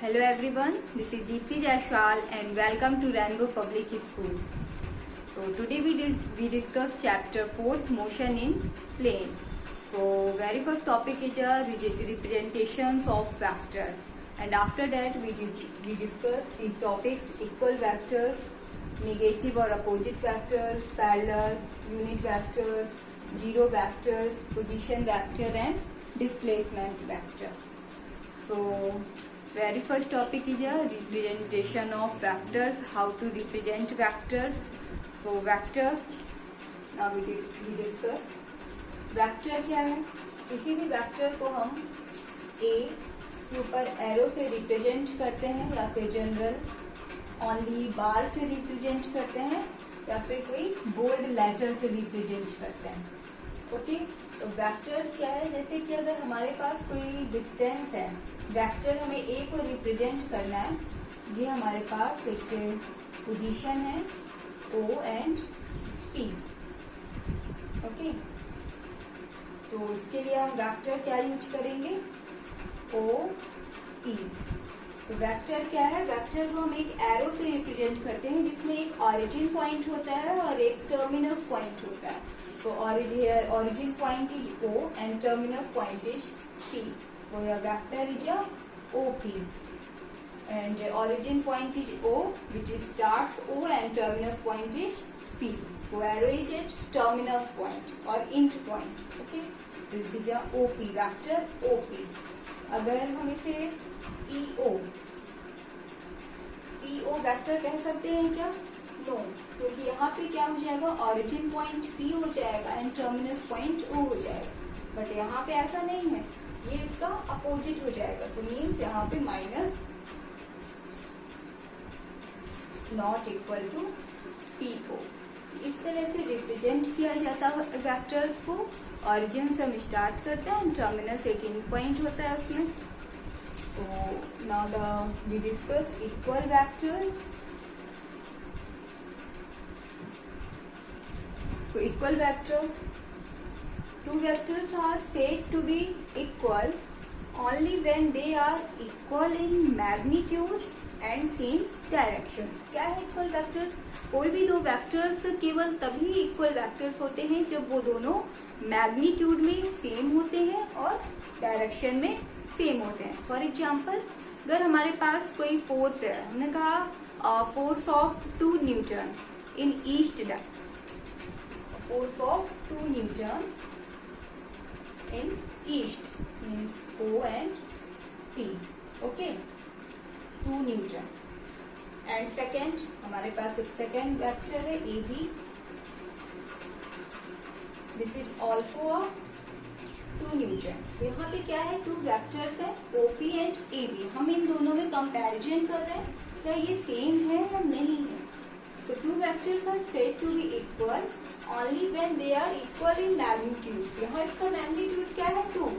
Hello everyone, this is Deepti Jaiswal and welcome to Rainbow Public School. So today we discuss chapter 4th, motion in plane. So very first topic is representations of vector, and after that we discuss these topics: equal vectors, negative or opposite vectors, parallel, unit vectors, zero vectors, position vector and displacement vector. So very first topic is a representation of vectors, how to represent vectors. So vector, now we discuss vector क्या है। किसी भी vector को हम के ऊपर arrow से represent करते हैं या फिर जनरल ओनली बार से रिप्रेजेंट करते हैं या फिर कोई बोल्ड लेटर से रिप्रेजेंट करते हैं। ओके, तो वेक्टर क्या है, जैसे कि अगर हमारे पास कोई डिस्टेंस है, वेक्टर हमें ए को रिप्रेजेंट करना है, ये हमारे पास एक पोजीशन है ओ एंड पी। ओके, तो इसके लिए हम वेक्टर क्या यूज करेंगे, ओ ई। तो वेक्टर क्या है, वेक्टर को हम एक एरो से रिप्रेजेंट करते हैं जिसमें एक ऑरिजिन पॉइंट होता है और एक टर्मिनस पॉइंट होता है। तो origin point is O and terminus point is P. So your vector is a O P and origin point is O, which starts O and terminus point is P. So arrow is at terminus point or end point. Okay, this is a OP vector OP. अगर हम इसे EO vector कह सकते हैं क्या? No, क्योंकि यहाँ पे क्या हो जाएगा, ऑरिजिन पॉइंट P हो जाएगा एंड टर्मिनस पॉइंट O हो जाएगा। बट यहाँ पे ऐसा नहीं है, ये इसका अपोजिट हो जाएगा। सो मीन्स यहाँ पे minus not equal to P को। इस तरह से रिप्रेजेंट किया जाता है वेक्टर्स को। ऑरिजिन से हम स्टार्ट करते हैं, टर्मिनस एक एंड पॉइंट होता है उसमें। तो now we discuss equal vectors. So equal vector, two vectors are said to be equal only when they are equal in magnitude and same direction. क्या है इक्वल वेक्टर? कोई भी दो वेक्टर्स केवल तभी इक्वल वेक्टर्स होते हैं जब वो दोनों मैग्नीट्यूड में सेम होते हैं और डायरेक्शन में सेम होते हैं। फॉर एग्जाम्पल, अगर हमारे पास कोई फोर्स है, हमने कहा force of 2 newton in east direction, force of 2 newton in east means O and P। Okay, 2 newton. And second, हमारे पास एक सेकेंड वेक्टर है A B, this is also a 2 newton. यहाँ पे क्या है, 2 वेक्टर्स है O P and A B. हम इन दोनों में कंपैरिजन कर रहे हैं क्या ये सेम है या नहीं है। So 2 vectors are said to be equal only when they are equal in magnitude. यहाँ इसका मैग्नीट्यूड क्या है 2,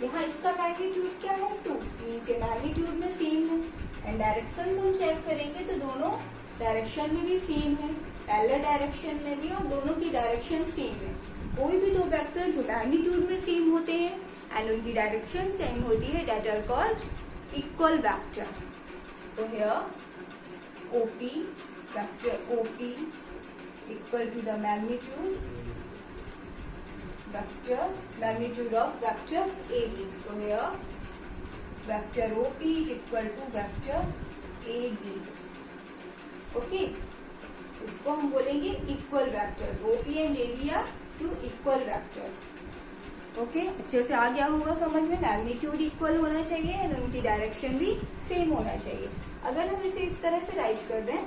यहाँ इसका मैग्नीट्यूड क्या है 2, मीन्स ये मैग्नीट्यूड में सेम है। एंड डायरेक्शन हम चेक करेंगे तो दोनों डायरेक्शन में भी सेम है, पैरेलल डायरेक्शन में भी, और दोनों की डायरेक्शन सेम है। कोई भी दो वेक्टर जो मैग्नीट्यूड में सेम होते हैं एंड उनकी डायरेक्शन सेम होती है, that are called equal vector. तो here OP vector OP equal to the magnitude vector magnitude of vector AB. So here vector OP is equal to vector AB. Okay, इसको हम बोलेंगे equal vectors. OP and AB are two equal vectors. Okay, अच्छे से आ गया होगा समझ में। Magnitude equal होना चाहिए और उनकी डायरेक्शन भी सेम होना चाहिए। अगर हम इसे इस तरह से राइट कर दें,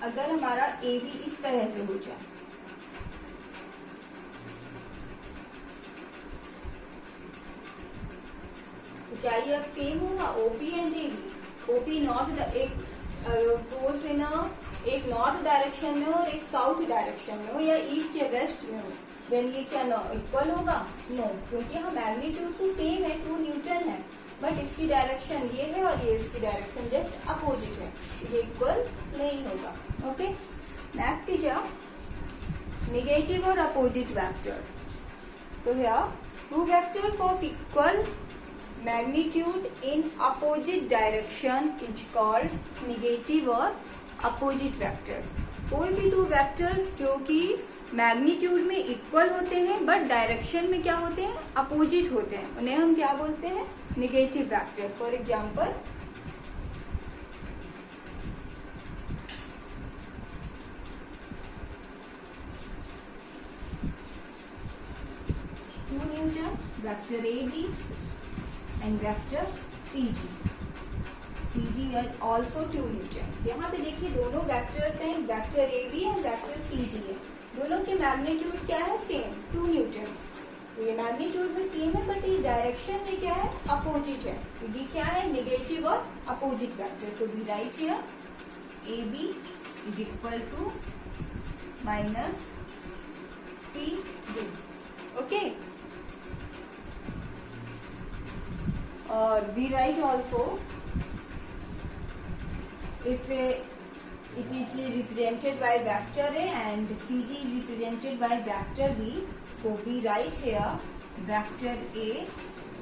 अगर हमारा ए बी इस तरह से हो जाए, तो क्या ये अब सेम होगा OP and A B? OP north एक फोर्स इन एक नॉर्थ डायरेक्शन में हो और एक साउथ डायरेक्शन में हो या ईस्ट या वेस्ट में हो, देन ये क्या इक्वल होगा? नो, क्योंकि यहाँ मैग्नीट्यूड तो सेम है, 2 न्यूटन है, बट इसकी डायरेक्शन ये है और ये इसकी डायरेक्शन जस्ट अपोजिट है, ये इक्वल नहीं होगा। ओके, नेक्स्ट इज नेगेटिव और opposite vectors. So here Two vectors of equal magnitude in opposite direction is called negative और opposite vector. कोई भी दो वेक्टर्स जो कि मैग्नीट्यूड में इक्वल होते हैं बट डायरेक्शन में क्या होते हैं, अपोजिट होते हैं, उन्हें हम क्या बोलते हैं, negative vector. For example Newton, vector AB and vector CG. CG are also 2 Newtons. यहाँ पे देखिए दोनों वेक्टर्स हैं, वेक्टर AB है, वेक्टर CG है. दोनों के मैग्नीट्यूड क्या है, सेम 2 न्यूटन. तो ये मैग्नीट्यूड में सेम है बट ये डायरेक्शन में क्या है, अपोजिट है. तो ये क्या है, नेगेटिव और अपोजिट वेक्टर. तो we write here AB is equal to minus CG. Okay. और we write also if it is represented by vector A and CD is represented by vector B, so we write here vector A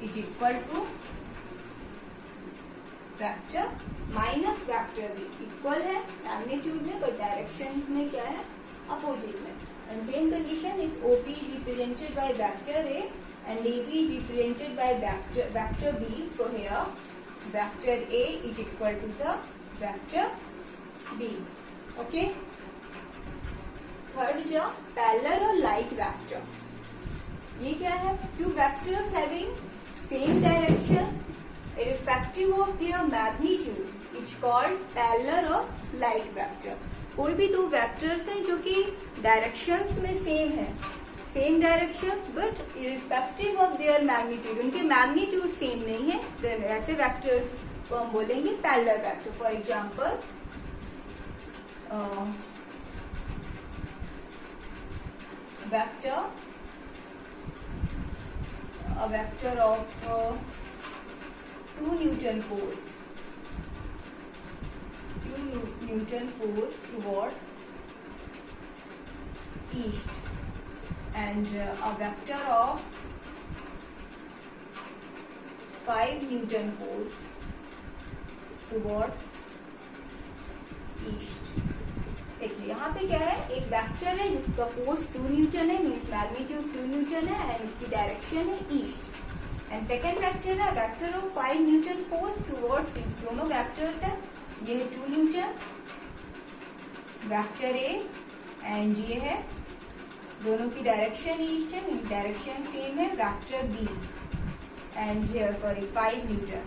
is equal to vector minus vector B. Equal है magnitude में but direction में क्या है, opposite में. And same condition if OP is represented by vector A and AB is represented by vector B. So here vector A is equal to the vector B. Okay. Third जो parallel और like vector. ये क्या है, two vectors having same direction irrespective of their magnitude is called parallel और like vector. कोई भी दो vectors हैं जो कि डायरेक्शंस में सेम है, same directions but irrespective of their magnitude, उनके मैग्नीट्यूड सेम नहीं है, देन ऐसे वेक्टर्स को हम बोलेंगे parallel vector. For example vector of 2 Newton force towards east and a vector of 5 Newton force towards east. देखिए यहाँ पे क्या है, एक वेक्टर है जिसका फोर्स 2 न्यूटन है, मीन्स मैग्नीट्यूड 2 न्यूटन है एंड इसकी डायरेक्शन है ईस्ट. एंड सेकेंड वेक्टर है vector of 5 Newton force towards east. दोनों वेक्टर्स है, ये है 2 न्यूटन वेक्टर ए एंड ये है, दोनों की डायरेक्शन ईस्ट है, डायरेक्शन सेम है, vector B and sorry 5 newton.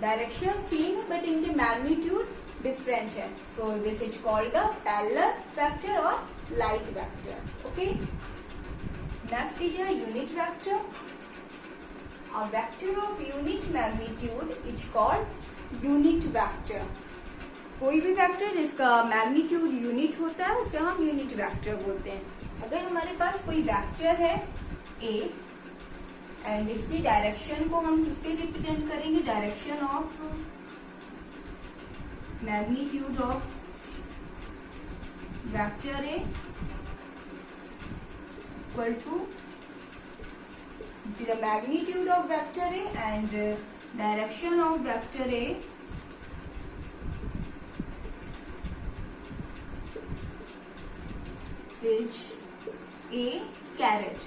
Direction same है बट इनके मैग्नीट्यूड डिफरेंट है. So this is called the parallel vector और like vector. Okay. Next is unit vector. A vector of unit magnitude is called unit vector. कोई भी vector जिसका magnitude unit होता है उसे हम यूनिट वेक्टर बोलते हैं. अगर हमारे पास कोई वेक्टर है A एंड इसकी डायरेक्शन को हम किससे रिप्रेजेंट करेंगे, direction of magnitude of vector A equal to the magnitude of vector A and direction of vector A is A caret.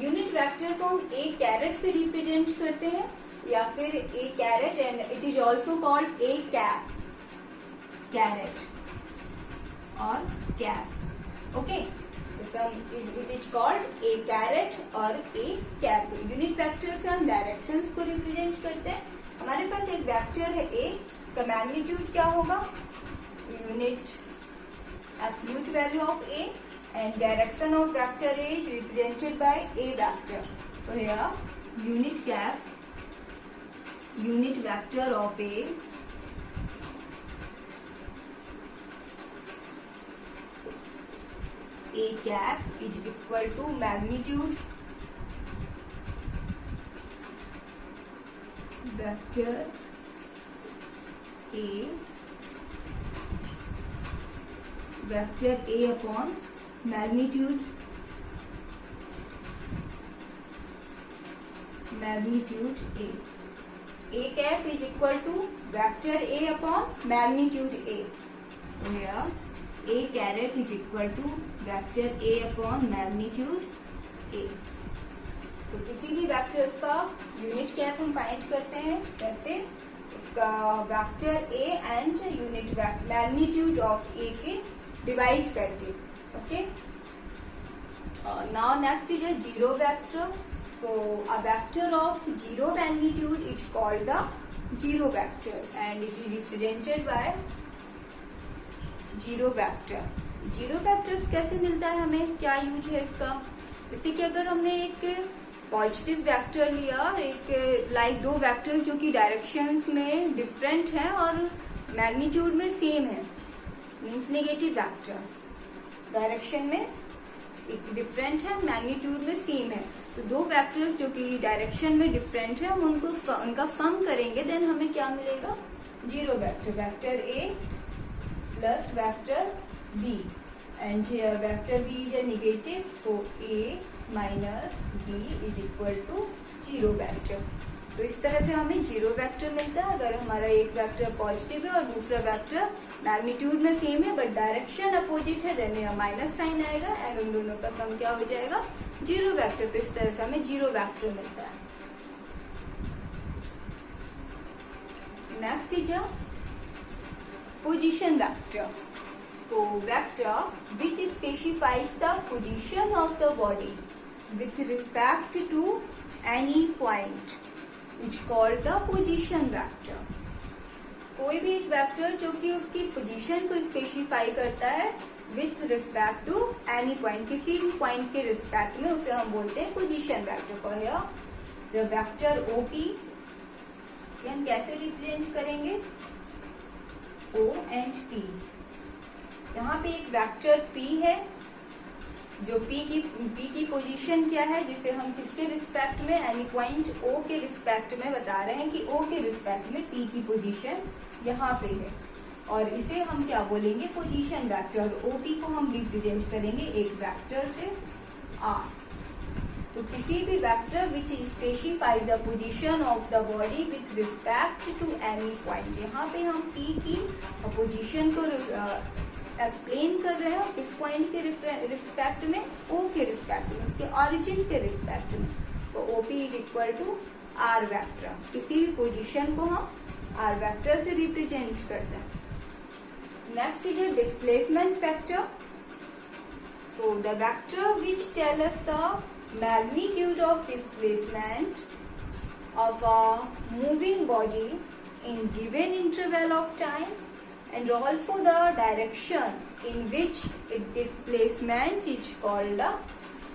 Unit vector को हम A कैरेट से रिप्रेजेंट करते हैं या फिर A caret and it is also called A cap, caret और cap. Okay. It is called A caret और A cap. Unit vector से हम डायरेक्शंस को रिप्रेजेंट करते हैं. हमारे पास एक वेक्टर है A, का मैग्नीट्यूड क्या होगा, unit absolute value of A and direction of vector A is represented by A vector. So here unit cap, unit vector of A cap is equal to magnitude vector A upon magnitude magnitude A. A cap is equal to vector A upon magnitude A. So here A caret is equal to vector A upon magnitude A. तो किसी भी vectors का unit cap हम find करते हैं कैसे, इसका vector A and unit magnitude of A के डिवाइड करके. Okay, now next is a zero vector. So a vector of zero magnitude is called the zero vector and it is represented by zero vector. Zero vectors कैसे मिलता है हमें, क्या use है इसका, जैसे कि अगर हमने एक पॉजिटिव वेक्टर लिया और एक लाइक दो वेक्टर जो कि डायरेक्शंस में डिफरेंट हैं और मैग्नीट्यूड में सेम है, मीन्स नेगेटिव वेक्टर डायरेक्शन में डिफरेंट है, मैग्नीट्यूड में सेम है. तो दो वेक्टर्स जो कि डायरेक्शन में डिफरेंट है, हम उनका सम करेंगे, देन हमें क्या मिलेगा, zero vector. Vector A plus vector B and vector B is a negative, so A minus B is equal to zero vector. तो इस तरह से हमें जीरो वेक्टर मिलता है अगर हमारा एक वेक्टर पॉजिटिव है और दूसरा वेक्टर मैग्नीट्यूड में सेम है बट डायरेक्शन अपोजिट है, देन यहाँ माइनस साइन आएगा एंड उन दोनों का सम क्या हो जाएगा, जीरो वेक्टर. तो इस तरह से हमें जीरो वेक्टर मिलता है. Next is a position vector. So vector which specifies the position of the body with respect to any point is called the position vector. कोई भी एक वेक्टर जो कि उसकी पोजीशन को स्पेसिफाई करता है with respect to any point, किसी भी पॉइंट के रिस्पेक्ट में, उसे हम बोलते हैं position vector. For here the vector OP हम कैसे रिप्रेजेंट करेंगे, O एंड P. यहाँ पे एक वेक्टर P है जो P की पोजीशन क्या है, जिसे हम किसके रिस्पेक्ट में, एनी पॉइंट O के रिस्पेक्ट में बता रहे हैं कि O के रिस्पेक्ट में P की पोजीशन यहाँ पे है और इसे हम क्या बोलेंगे, पोजीशन वेक्टर. और OP को हम रिप्रेजेंट करेंगे एक वेक्टर से R. तो किसी भी vector which specify the position of the body with respect to any point. यहाँ पे हम P की पोजीशन को एक्सप्लेन कर रहे हैं किस पॉइंट के रिस्पेक्ट में, O के रिस्पेक्ट में, उसके ऑरिजिन के रिस्पेक्ट में. तो OP is equal to R vector. किसी भी पोजीशन को हम R वेक्टर से रिप्रेजेंट करते हैं. Next is a displacement vector. So the vector which tell us the magnitude of displacement of a moving body in given interval of time and also the direction in which its displacement is called the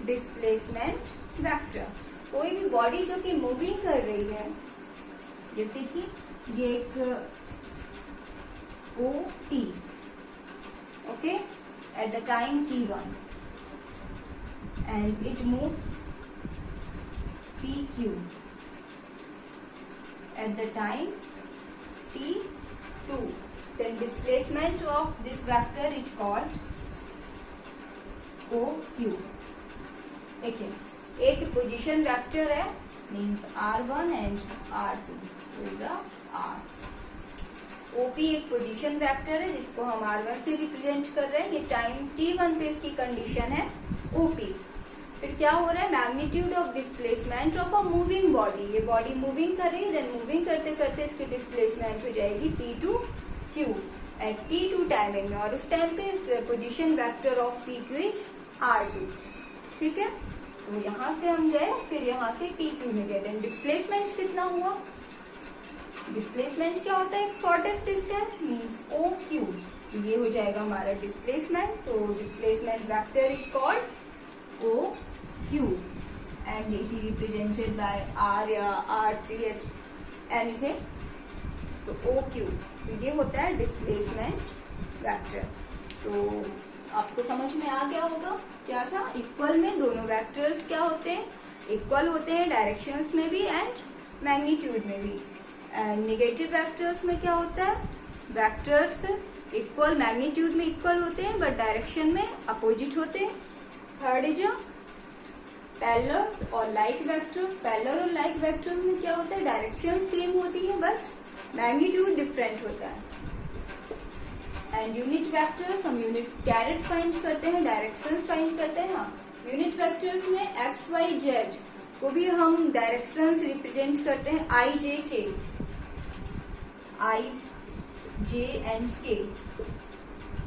displacement vector. कोई भी body जो कि moving कर रही है, जैसे कि ये एक OP, okay, at the time t1 and it moves PQ at the time t2. Then displacement of this vector is called OQ. देखिए एक पोजीशन वेक्टर है, मीन्स R1 एंड R2 होगा R. OP एक पोजीशन वेक्टर है जिसको हम R1 से represent कर रहे हैं. ये टाइम t1 पे इसकी कंडीशन है OP. फिर क्या हो रहा है, magnitude of displacement of a moving body. ये बॉडी मूविंग कर रही है, देन मूविंग करते करते इसकी डिस्प्लेसमेंट हो जाएगी P2Q एट T2 टाइमिंग में, और उस टाइम पे position vector of PQ is R2. ठीक है, तो यहाँ से हम गए, फिर यहाँ से PQ में गए, देन डिस्प्लेसमेंट कितना हुआ, डिस्प्लेसमेंट क्या होता है, एक शॉर्टेस्ट डिस्टेंस मीन्स OQ. तो ये हो जाएगा हमारा डिस्प्लेसमेंट. तो displacement vector is called OQ and it is represented by R या R3 एनीथिंग. सो OQ. तो ये होता है डिस्प्लेसमेंट वेक्टर. तो आपको समझ में आ गया होगा क्या था. इक्वल में दोनों वेक्टर्स क्या होते हैं, इक्वल होते हैं डायरेक्शंस में भी एंड मैग्नीट्यूड में भी. एंड नेगेटिव वेक्टर्स में क्या होता है, वेक्टर्स इक्वल मैग्नीट्यूड में इक्वल होते हैं बट डायरेक्शन में अपोजिट होते हैं. थर्ड इज पैरेलल और लाइक वेक्टर्स। पैरेलल और लाइक वेक्टर्स में क्या होता है, डायरेक्शन सेम होती है बट मैग्नीट्यूड डिफरेंट होता है। एंड यूनिट वेक्टर्स, हम यूनिट कैरेट फाइंड करते हैं, डायरेक्शन फाइंड करते हैं। यूनिट वेक्टर्स में एक्स वाई जेड को भी हम डायरेक्शंस रिप्रेजेंट करते हैं, आई जे के, आई जे एंड के,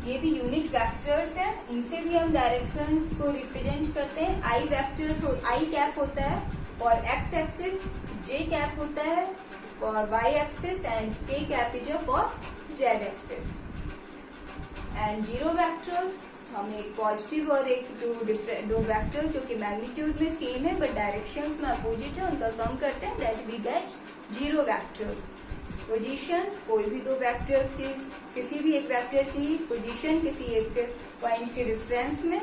ये भी यूनिट वेक्टर्स हैं, इनसे भी हम डायरेक्शंस को रिप्रेजेंट करते हैं। आई वेक्टर्स, आई कैप होता है for x axis, J cap होता है फॉर वाई एक्सिस एंड के cap is for Z axis. And zero vectors, हम एक पॉजिटिव और एक दो वेक्टर जो कि मैग्नीट्यूड में सेम है बट डायरेक्शंस में अपोजिट है, उनका सम करते हैं, that we get zero vectors. Position, कोई भी दो वेक्टर्स की, किसी भी एक वेक्टर की पोजीशन किसी एक पॉइंट के रेफरेंस में।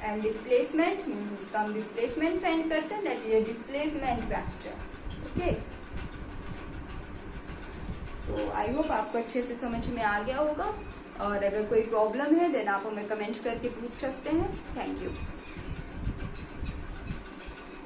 एंड डिस्प्लेसमेंट, इसका हम डिस्प्लेसमेंट फाइंड करते हैं, that is displacement vector. Okay, so I hope आपको अच्छे से समझ में आ गया होगा, और अगर कोई प्रॉब्लम है देन आप हमें कमेंट करके पूछ सकते हैं। Thank you.